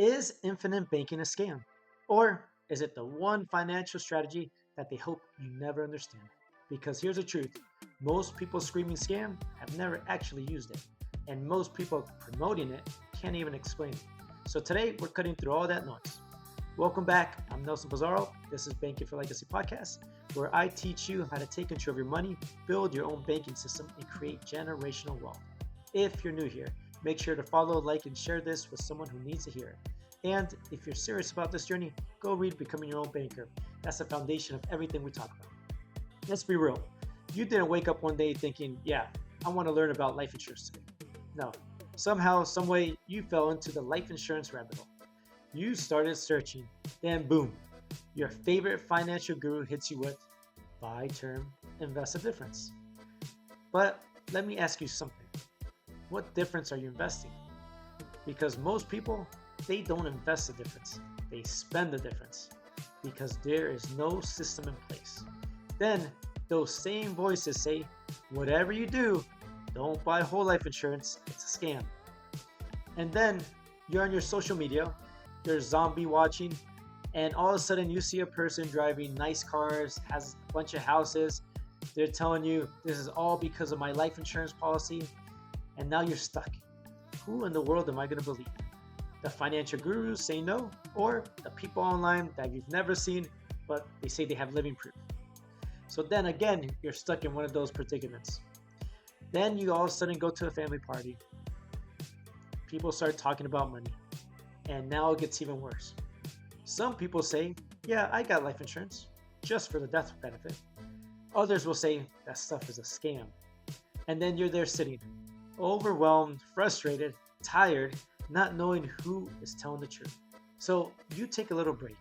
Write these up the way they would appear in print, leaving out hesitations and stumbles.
Is infinite banking a scam? Or is it the one financial strategy that they hope you never understand? Because here's the truth, most people screaming scam have never actually used it, and most people promoting it can't even explain it. So today we're cutting through all that noise. Welcome back. I'm Nelson Pizarro. This is Banking for Legacy Podcast, where I teach you how to take control of your money, build your own banking system, and create generational wealth. If you're new here, make sure to follow, like, and share this with someone who needs to hear it. And if you're serious about this journey, go read Becoming Your Own Banker. That's the foundation of everything we talk about. Let's be real. You didn't wake up one day thinking, yeah, I want to learn about life insurance today. No. Somehow, someway, you fell into the life insurance rabbit hole. You started searching, then boom, your favorite financial guru hits you with buy term, invest a difference. But let me ask you something. What difference are you investing? Because most people, they don't invest the difference. They spend the difference because there is no system in place. Then those same voices say, whatever you do, don't buy whole life insurance, it's a scam. And then you're on your social media, you're zombie watching, and all of a sudden you see a person driving nice cars, has a bunch of houses. They're telling you this is all because of my life insurance policy, and now you're stuck. Who in the world am I going to believe? The financial gurus say no, or the people online that you've never seen, but they say they have living proof. So then again, you're stuck in one of those predicaments. Then you all of a sudden go to a family party. People start talking about money, and now it gets even worse. Some people say, yeah, I got life insurance, just for the death benefit. Others will say that stuff is a scam. And then you're there sitting, overwhelmed, frustrated, tired, not knowing who is telling the truth. So you take a little break,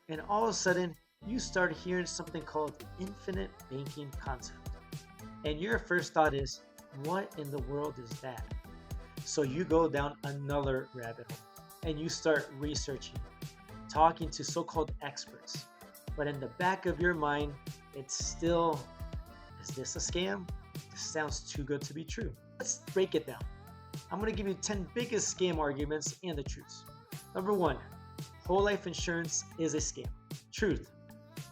and all of a sudden, you start hearing something called infinite banking concept. And your first thought is, what in the world is that? So you go down another rabbit hole, and you start researching, talking to so-called experts. But in the back of your mind, it's still, is this a scam? This sounds too good to be true. Let's break it down. I'm going to give you 10 biggest scam arguments and the truths. Number 1, whole life insurance is a scam. Truth,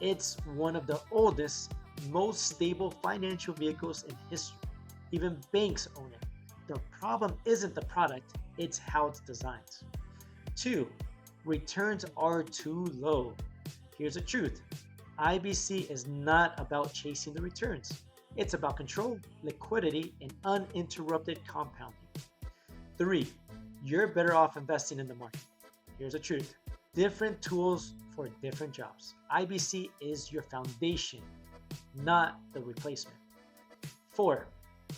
it's one of the oldest, most stable financial vehicles in history. Even banks own it. The problem isn't the product, it's how it's designed. 2, returns are too low. Here's the truth. IBC is not about chasing the returns. It's about control, liquidity, and uninterrupted compounding. 3, you're better off investing in the market. Here's the truth. Different tools for different jobs. IBC is your foundation, not the replacement. 4,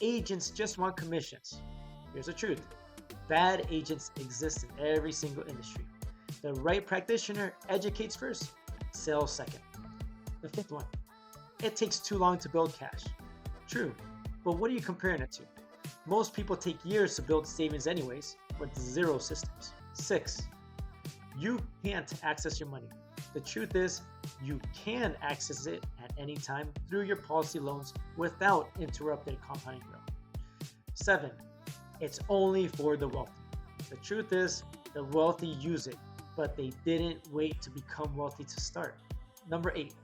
agents just want commissions. Here's the truth. Bad agents exist in every single industry. The right practitioner educates first, sells second. The 5th one, it takes too long to build cash. True, but what are you comparing it to? Most people take years to build savings anyways, with 0 systems. 6, you can't access your money. The truth is, you can access it at any time through your policy loans without interrupted compounding growth. 7, it's only for the wealthy. The truth is, the wealthy use it, but they didn't wait to become wealthy to start. Number 8,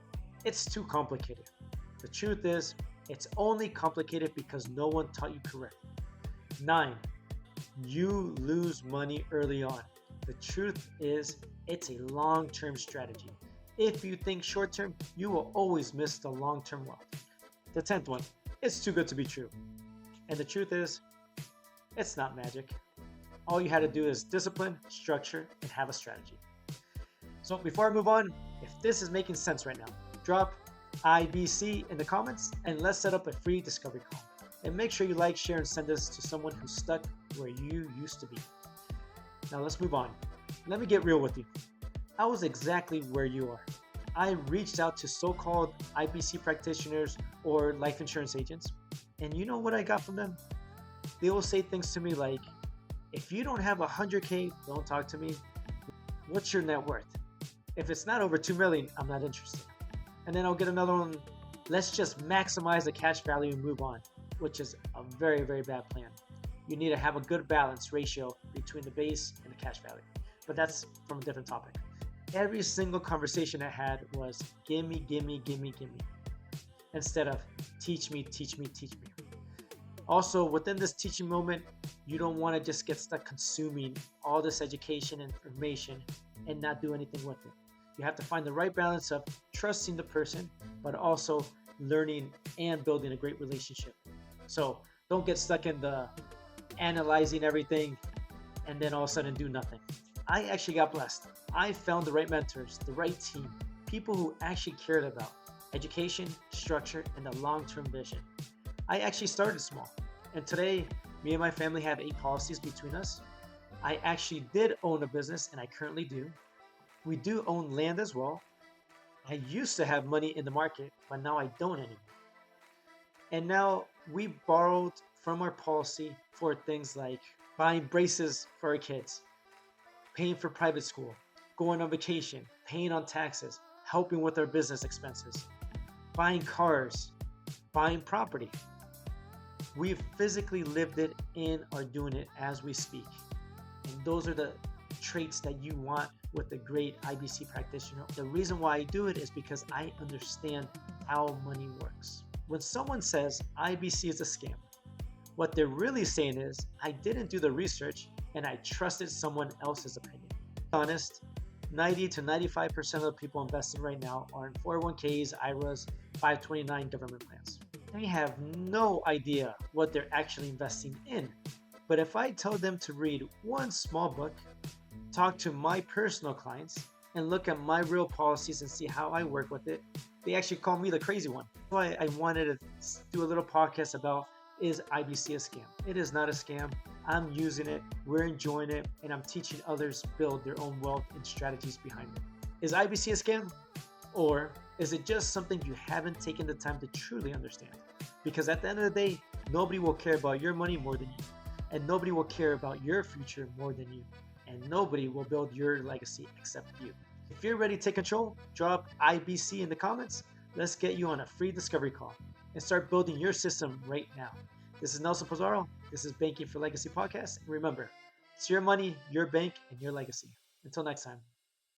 it's too complicated. The truth is, it's only complicated because no one taught you correctly. 9, you lose money early on. The truth is, it's a long-term strategy. If you think short-term, you will always miss the long-term wealth. The 10th one, it's too good to be true. And the truth is, it's not magic. All you had to do is discipline, structure, and have a strategy. So before I move on, if this is making sense right now, drop IBC in the comments and let's set up a free discovery call. And make sure you like, share, and send this to someone who's stuck where you used to be. Now let's move on. Let me get real with you. I was exactly where you are. I reached out to so-called IBC practitioners or life insurance agents, and you know what I got from them? They will say things to me like, if you don't have 100K, don't talk to me. What's your net worth? If it's not over 2 million, I'm not interested. And then I'll get another one, let's just maximize the cash value and move on, which is a very, very bad plan. You need to have a good balance ratio between the base and the cash value. but that's from a different topic. Every single conversation I had was gimme, gimme, gimme, gimme, instead of teach me, teach me, teach me. Also, within this teaching moment, you don't want to just get stuck consuming all this education and information and not do anything with it. You have to find the right balance of trusting the person, but also learning and building a great relationship. So don't get stuck in the analyzing everything and then all of a sudden do nothing. I actually got blessed. I found the right mentors, the right team, people who actually cared about education, structure, and the long-term vision. I actually started small, and today, me and my family have 8 policies between us. I actually did own a business, and I currently do. We do own land as well. I used to have money in the market, but now I don't anymore. And now we borrowed from our policy for things like buying braces for our kids, paying for private school, going on vacation, paying on taxes, helping with our business expenses, buying cars, buying property. We've physically lived it and are doing it as we speak. And those are the traits that you want with a great IBC practitioner. The reason why I do it is because I understand how money works. When someone says IBC is a scam, what they're really saying is, I didn't do the research and I trusted someone else's opinion. To be honest, 90 to 95% of the people investing right now are in 401ks, IRAs, 529 government plans. They have no idea what they're actually investing in. But if I tell them to read one small book, talk to my personal clients, and look at my real policies and see how I work with it, they actually call me the crazy one. So I wanted to do a little podcast about, is IBC a scam? It is not a scam. I'm using it, we're enjoying it, and I'm teaching others build their own wealth and strategies behind it. Is IBC a scam? Or is it just something you haven't taken the time to truly understand? Because at the end of the day, nobody will care about your money more than you. And nobody will care about your future more than you. And nobody will build your legacy except you. If you're ready to take control, drop IBC in the comments. Let's get you on a free discovery call and start building your system right now. This is Nelson Pizarro. This is Banking for Legacy Podcast. And remember, it's your money, your bank, and your legacy. Until next time.